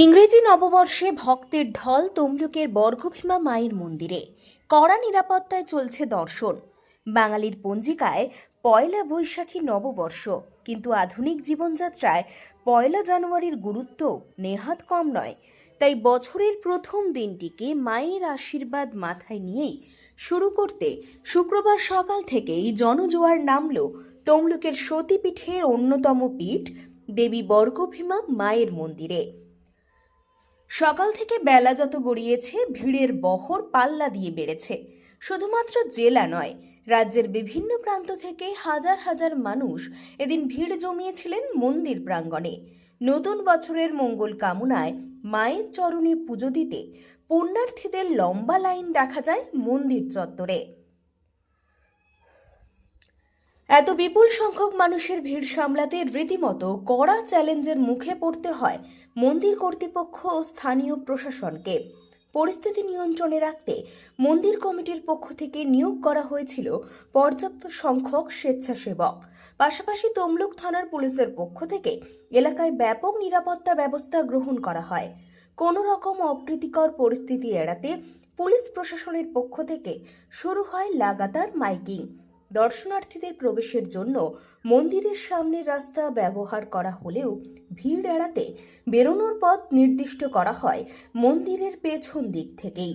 ইংরেজি নববর্ষে ভক্তের ঢল তমলুকের বর্গভীমা মায়ের মন্দিরে। কড়া নিরাপত্তায় চলছে দর্শন। বাঙালির পঞ্জিকায় পয়লা বৈশাখী নববর্ষ, কিন্তু আধুনিক জীবনযাত্রায় পয়লা জানুয়ারির গুরুত্ব নেহাত কম নয়। তাই বছরের প্রথম দিনটিকে মায়ের আশীর্বাদ মাথায় নিয়েই শুরু করতে শুক্রবার সকাল থেকেই জনজোয়ার নামল তমলুকের সতীপীঠের অন্যতম পীঠ দেবী বর্গভীমা মায়ের মন্দিরে। সকাল থেকে বেলা যত গড়িয়েছে ভিড়ের বহর পাল্লা দিয়ে বেড়েছে। শুধুমাত্র জেলা নয়, রাজ্যের বিভিন্ন প্রান্ত থেকে হাজার হাজার মানুষ এদিন ভিড় জমিয়েছিলেন মন্দির প্রাঙ্গণে। নতুন বছরের মঙ্গল কামনায় মায়ের চরণে পুজো দিতে পুণ্যার্থীদের লম্বা লাইন দেখা যায় মন্দির চত্বরে। এত বিপুল সংখ্যক মানুষের ভিড় সামলাতে রীতিমতো কড়া চ্যালেঞ্জের মুখে পড়তে হয় মন্দির কর্তৃপক্ষ ও স্থানীয় প্রশাসনকে। পরিস্থিতি নিয়ন্ত্রণে রাখতে মন্দির কমিটির পক্ষ থেকে নিয়োগ করা হয়েছিল পর্যাপ্ত সংখ্যক স্বেচ্ছাসেবক। পাশাপাশি তমলুক থানার পুলিশের পক্ষ থেকে এলাকায় ব্যাপক নিরাপত্তা ব্যবস্থা গ্রহণ করা হয়। কোনো রকম অপ্রীতিকর পরিস্থিতি এড়াতে পুলিশ প্রশাসনের পক্ষ থেকে শুরু হয় লাগাতার মাইকিং। দর্শনার্থীদের প্রবেশের জন্য মন্দিরের সামনের রাস্তা ব্যবহার করা হলেও ভিড় এড়াতে বেরোনোর পথ নির্দিষ্ট করা হয় মন্দিরের পেছন দিক থেকেই।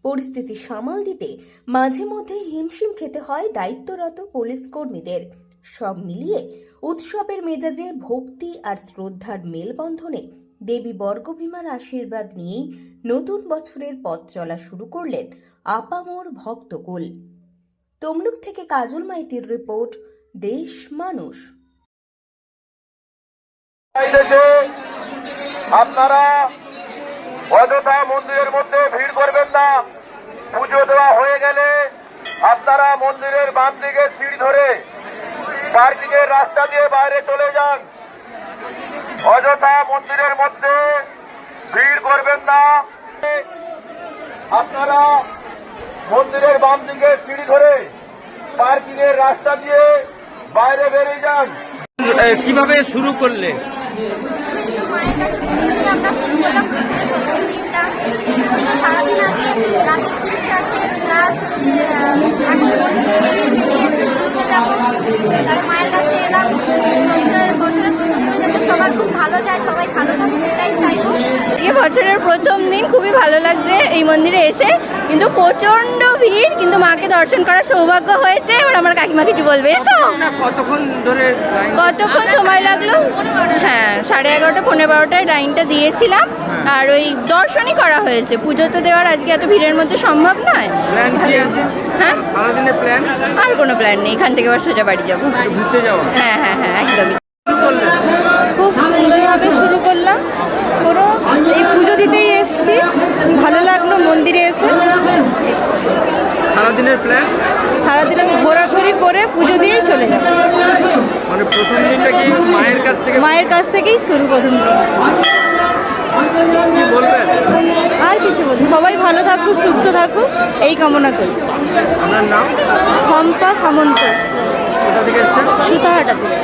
পরিস্থিতি সামাল দিতে মাঝে মধ্যে হিমশিম খেতে হয় দায়িত্বরত পুলিশ কর্মীদের। সব মিলিয়ে উৎসবের মেজাজে ভক্তি আর শ্রদ্ধার মেলবন্ধনে দেবী বর্গভীমার আশীর্বাদ নিয়েই নতুন বছরের পথ চলা শুরু করলেন আপামর ভক্তকুল। তমলুক থেকে কাজল মাইতির রিপোর্ট, দেশ মানুষ। আপনারা অযথা মন্দিরের মধ্যে ভিড় করবেন না। পুজো দেওয়া হয়ে গেলে আপনারা মন্দিরের বাম দিকে সিঁড়ি ধরে পার্কিং এর রাস্তা দিয়ে বাইরে চলে যান। অযথা মন্দিরের মধ্যে ভিড় করবেন না। আপনারা মন্দিরের বাম দিকে সিঁড়ি ধরে পার্কিং এর রাস্তা দিয়ে বাইরে বেরিয়ে যান। কিভাবে শুরু করলে? সারাদিন আছে, রাতে ফিস্ট আছে, প্লাস হচ্ছে এখন বেরিয়েছি ঘুরতে যাবো। তার মায়ের কাছে এলাম। বছরের প্রথম দিন যাতে সবার খুব ভালো যায়, সবাই ভালো থাকুক এটাই চাইবো। বছরের প্রথম দিন খুবই ভালো লাগছে এই মন্দিরে এসে, কিন্তু প্রচন্ড ভিড়, কিন্তু মাকে দর্শন করার সৌভাগ্য হয়েছে। এবার আমার কাকিমা কিছু বলবে। এসো। কতক্ষণ সময় লাগলো? হ্যাঁ, 11:30 11:15 লাইনটা দিয়েছিলাম, আর ওই দর্শনই করা হয়েছে। পুজো তো দেওয়ার আজকে এত ভিড়ের মধ্যে সম্ভব নয়। হ্যাঁ, আর কোনো প্ল্যান নেই, এখান থেকে আবার সোজা বাড়ি যাবো। হ্যাঁ হ্যাঁ হ্যাঁ, একদমই। খুব সুন্দরভাবে শুরু করলাম। এই পুজো দিতেই এসছি, ভালো লাগলো মন্দিরে এসে। সারাদিনের প্ল্যান? সারাদিন আমি ঘোরাঘুরি করে পুজো দিয়েই চলে যাব। মানে প্রথম দিনটা কি মায়ের কাছ থেকেই শুরু। প্রথম দিন কি বলবেন? আর কিছু বলছি, সবাই ভালো থাকুক, সুস্থ থাকুক, এই কামনা করি। আপনার নাম? শম্পা সামন্ত, কোথা থেকে এসেছেন? সুতাহাটা থেকে।